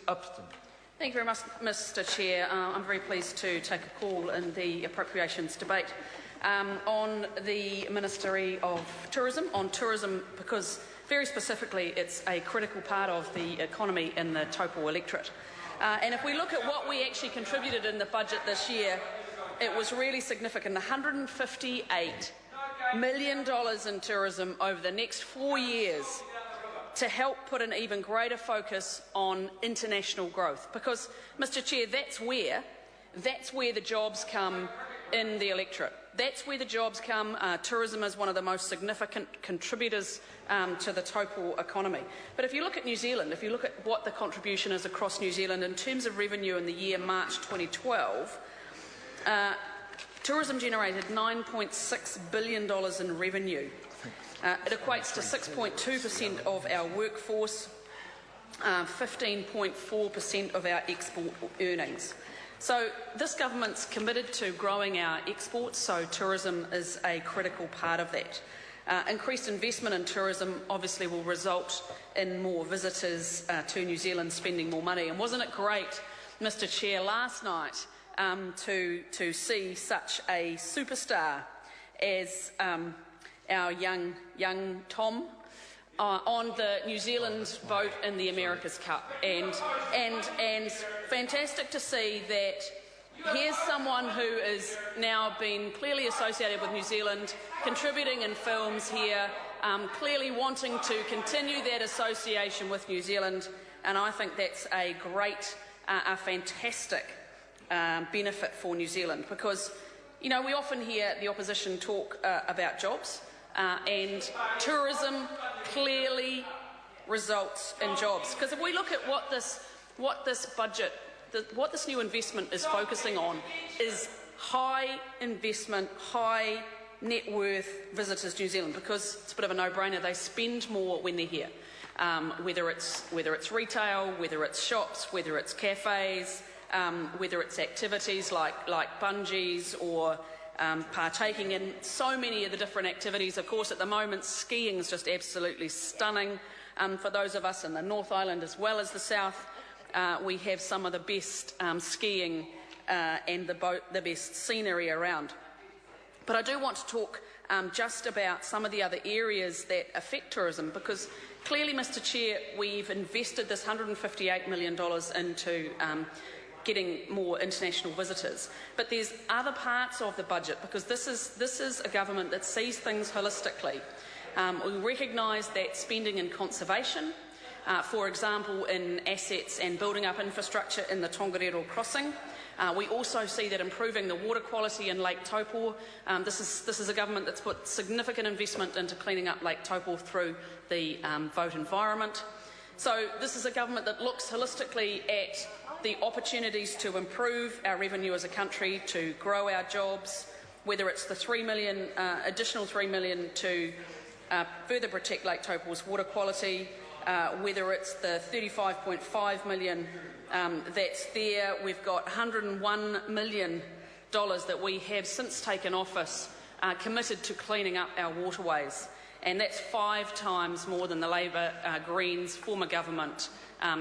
Upton. Thank you very much, Mr Chair. I'm very pleased to take a call in the appropriations debate on the Ministry of Tourism, because very specifically it's a critical part of the economy in the Taupo electorate. And if we look at what we actually contributed in the budget this year, it was really significant, $158 million in tourism over the next 4 years to help put an even greater focus on international growth. Because, Mr Chair, that's where the jobs come in the electorate. That's where the jobs come. Tourism is one of the most significant contributors to the Taupo economy. But if you look at New Zealand, if you look at what the contribution is across New Zealand in terms of revenue in the year March 2012, tourism generated $9.6 billion in revenue. It equates to 6.2% of our workforce, 15.4% of our export earnings. So this government's committed to growing our exports, so tourism is a critical part of that. Increased investment in tourism obviously will result in more visitors to New Zealand spending more money. And wasn't it great, Mr Chair, last night to see such a superstar as our young Tom on the New Zealand boat in the America's Cup, and fantastic to see that here's someone who has now been clearly associated with New Zealand, contributing in films here, clearly wanting to continue that association with New Zealand, and I think that's a fantastic benefit for New Zealand, because we often hear the opposition talk about jobs. And tourism clearly results in jobs. Because if we look at what this budget, what this new investment is focusing on, is high investment, high net worth visitors to New Zealand, because it's a bit of a no-brainer. They spend more when they're here, whether it's retail, whether it's shops, whether it's cafes, whether it's activities like bungees or partaking in so many of the different activities. Of course, at the moment, skiing is just absolutely stunning. For those of us in the North Island as well as the South, we have some of the best skiing and the best scenery around. But I do want to talk just about some of the other areas that affect tourism, because clearly, Mr Chair, we've invested this $158 million into getting more international visitors. But there's other parts of the budget, because this is a government that sees things holistically. We recognise that spending in conservation, for example, in assets and building up infrastructure in the Tongariro crossing. We also see that improving the water quality in Lake Taupo. This is a government that's put significant investment into cleaning up Lake Taupo through the vote environment. So this is a government that looks holistically at the opportunities to improve our revenue as a country, to grow our jobs, whether it's the additional $3 million to further protect Lake Taupo's water quality, whether it's the $35.5 million that's there. We've got $101 million that we have, since taken office, committed to cleaning up our waterways. And that's 5 times more than the Labor Greens former government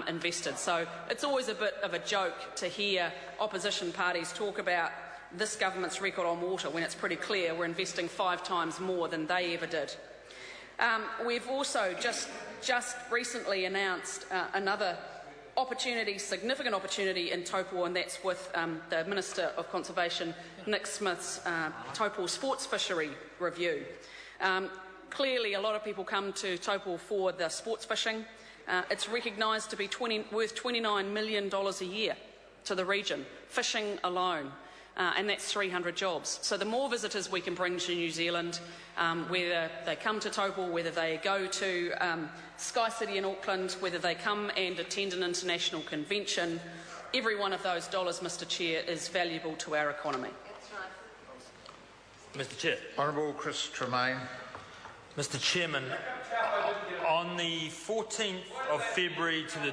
invested. So it's always a bit of a joke to hear opposition parties talk about this government's record on water when it's pretty clear we're investing 5 times more than they ever did. We've also just recently announced another significant opportunity in Taupo, and that's with the Minister of Conservation, Nick Smith's Taupo sports fishery review. Clearly, a lot of people come to Taupo for the sports fishing. It's recognised to be worth $29 million a year to the region, fishing alone, and that's 300 jobs. So the more visitors we can bring to New Zealand, whether they come to Taupo, whether they go to Sky City in Auckland, whether they come and attend an international convention, every one of those dollars, Mr Chair, is valuable to our economy. Mr Chair. Honourable Chris Tremaine. Mr Chairman, on the 14th of February to the